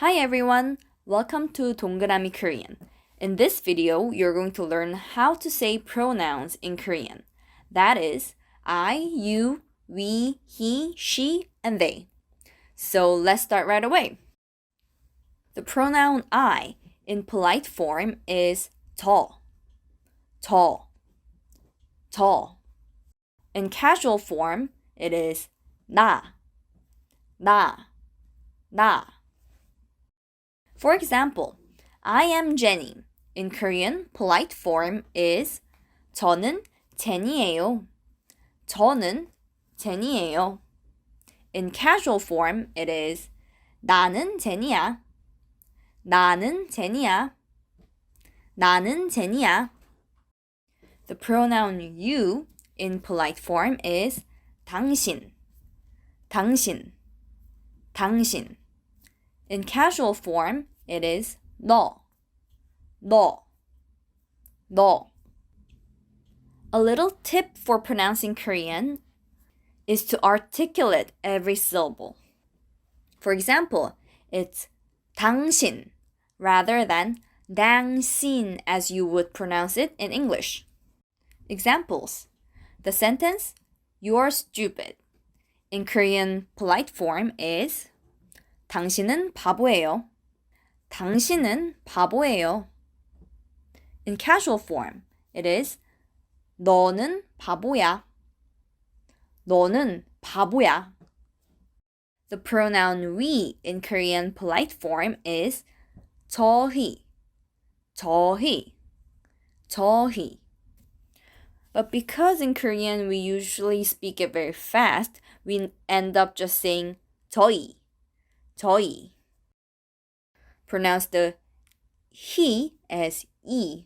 Hi everyone! Welcome to 동그라미 Korean. In this video, you're going to learn how to say pronouns in Korean. That is, I, you, we, he, she, and they. So let's start right away. The pronoun I in polite form is tall, tall, tall. In casual form, it is 나, 나, 나. For example, I am Jenny. In Korean, polite form is 저는 제니예요. 저는 제니예요. In casual form, it is 나는 제니야. 나는 제니야. 나는 제니야. The pronoun you in polite form is 당신. 당신. 당신. In casual form, it is 너. 너. 너. A little tip for pronouncing Korean is to articulate every syllable. For example, it's 당신 rather than 당신 as you would pronounce it in English. Examples. The sentence, you are stupid. In Korean polite form is 당신은 바보예요. 당신은 바보예요. In casual form, it is 너는 바보야. 너는 바보야. The pronoun we in Korean polite form is 저희. 저희. 저희. But because in Korean we usually speak it very fast, we end up just saying 저희. 저희. Pronounce the he as e,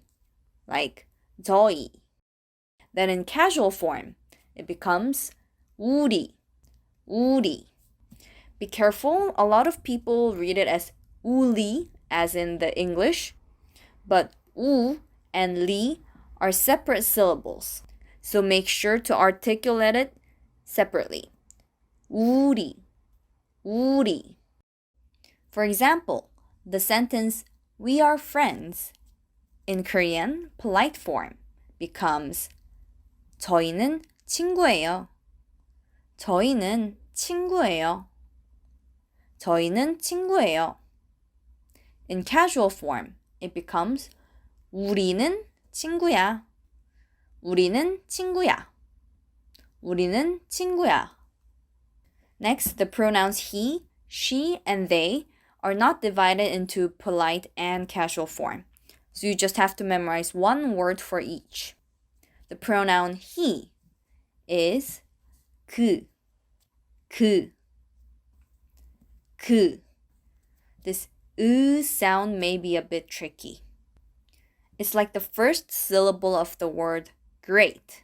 like 저희. Then in casual form, it becomes 우리, 우리. Be careful, a lot of people read it as 우리, as in the English, but 우 and 리 are separate syllables, so make sure to articulate it separately. 우리, 우리. For example, the sentence, we are friends, in Korean, polite form, becomes 저희는 친구예요. 저희는 친구예요. 저희는 친구예요. In casual form, it becomes 우리는 친구야. 우리는 친구야. 우리는 친구야. Next, the pronouns he, she, and they are not divided into polite and casual form. So you just have to memorize one word for each. The pronoun he is 그, 그, 그. This sound may be a bit tricky. It's like the first syllable of the word great.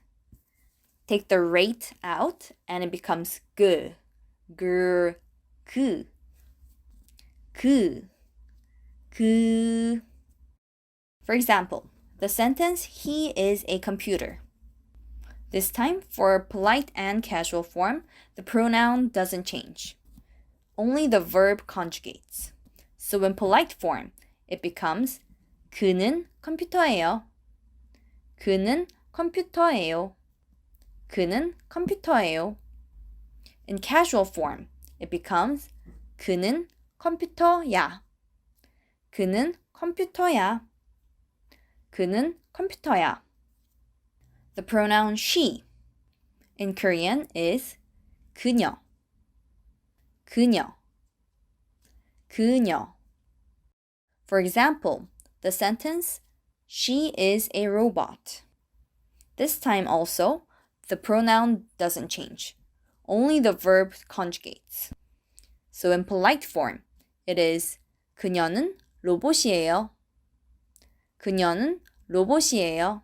Take the rate out and it becomes 그, 그, 그. 그, 그. For example, the sentence, he is a computer. This time, for polite and casual form, the pronoun doesn't change. Only the verb conjugates. So in polite form, it becomes 그는 컴퓨터예요. 그는 컴퓨터예요. 그는 컴퓨터예요. In casual form, it becomes 그는 컴퓨터야. 그는 컴퓨터야. 그는 컴퓨터야. The pronoun she in Korean is 그녀. 그녀. 그녀. For example, the sentence, she is a robot. This time also, the pronoun doesn't change. Only the verb conjugates. So in polite form, it is 그녀는 로봇이에요. 그녀는 로봇이에요.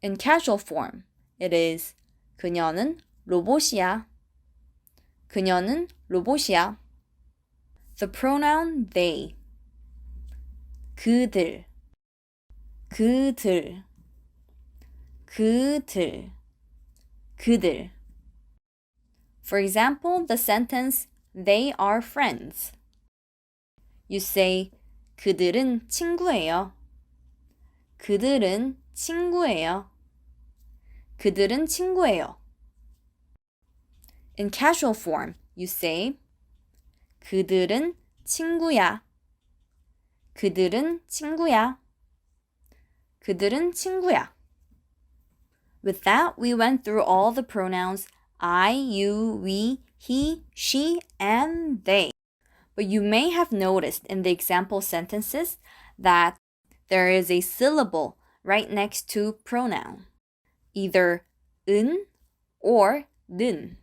In casual form, it is 그녀는 로봇이야. 그녀는 로봇이야. The pronoun they. 그들. 그들. 그들. 그들. For example, the sentence, they are friends. you say 그들은 친구예요. 그들은 친구예요. 그들은 친구예요. In casual form, you say 그들은 친구야. 그들은 친구야. 그들은 친구야. With that, we went through all the pronouns I, you, we, he, she, and they. But you may have noticed in the example sentences that there is a syllable right next to pronoun, either 은 or 는.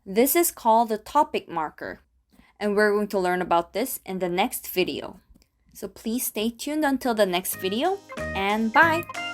This is called the topic marker, and we're going to learn about this in the next video. So please stay tuned until the next video, and bye!